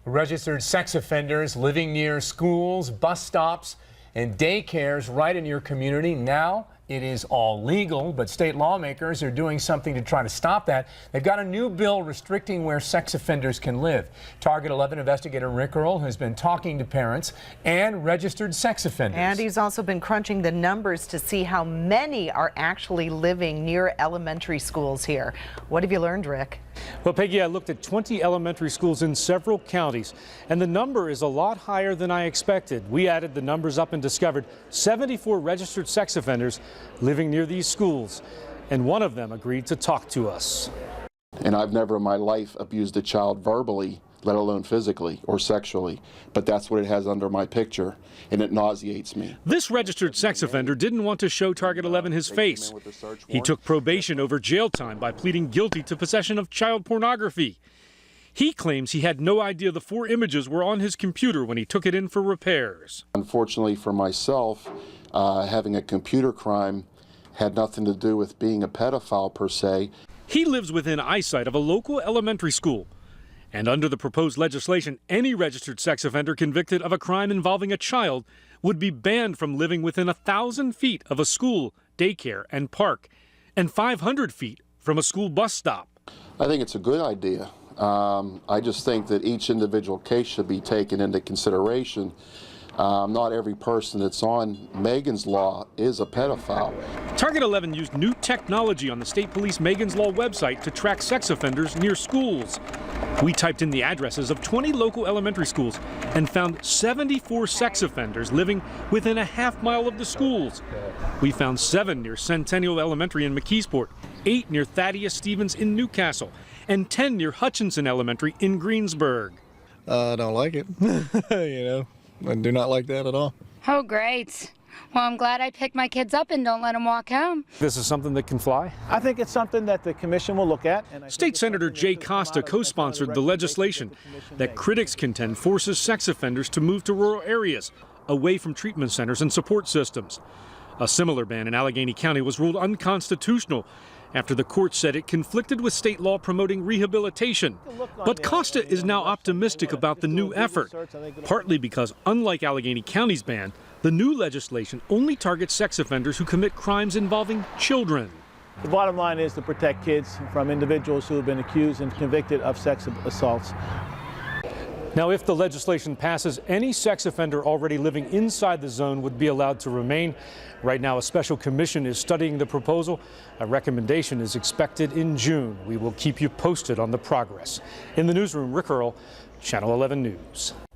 Registered sex offenders living near schools, bus stops, and daycares right in your community. Now it is all legal, but state lawmakers are doing something to try to stop that. They've got a new bill restricting where sex offenders can live. Target 11 investigator Rick Earl has been talking to parents and registered sex offenders. And he's also been crunching the numbers to see how many are actually living near elementary schools here. What have you learned, Rick? Well, Peggy, I looked at 20 elementary schools in several counties, and the number is a lot higher than I expected. We added the numbers up and discovered 74 registered sex offenders living near these schools, and one of them agreed to talk to us. And I've never in my life abused a child verbally, let alone physically or sexually, but that's what it has under my picture, and it nauseates me. This registered sex offender didn't want to show Target 11 his face. He took probation over jail time by pleading guilty to possession of child pornography. He claims he had no idea the 4 images were on his computer when he took it in for repairs. Unfortunately for myself, having a computer crime had nothing to do with being a pedophile per se. He lives within eyesight of a local elementary school. And under the proposed legislation, any registered sex offender convicted of a crime involving a child would be banned from living within 1,000 feet of a school, daycare, and park, and 500 feet from a school bus stop. I think it's a good idea. I just think that each individual case should be taken into consideration. Not every person that's on Megan's Law is a pedophile. Target 11 used new technology on the State Police Megan's Law website to track sex offenders near schools. We typed in the addresses of 20 local elementary schools and found 74 sex offenders living within a half-mile of the schools. We found 7 near Centennial Elementary in McKeesport, 8 near Thaddeus Stevens in Newcastle, and 10 near Hutchinson Elementary in Greensburg. I don't like it, you know. I do not like that at all. Oh, great. Well, I'm glad I picked my kids up and don't let them walk home. This is something that can fly? I think it's something that the commission will look at. State Senator Jay Costa co-sponsored the legislation that critics contend forces sex offenders to move to rural areas, away from treatment centers and support systems. A similar ban in Allegheny County was ruled unconstitutional after the court said it conflicted with state law promoting rehabilitation. But Costa is now optimistic about the new effort, partly because, unlike Allegheny County's ban, the new legislation only targets sex offenders who commit crimes involving children. The bottom line is to protect kids from individuals who have been accused and convicted of sex assaults. Now, if the legislation passes, any sex offender already living inside the zone would be allowed to remain. Right now, a special commission is studying the proposal. A recommendation is expected in June. We will keep you posted on the progress. In the newsroom, Rick Earl, Channel 11 News.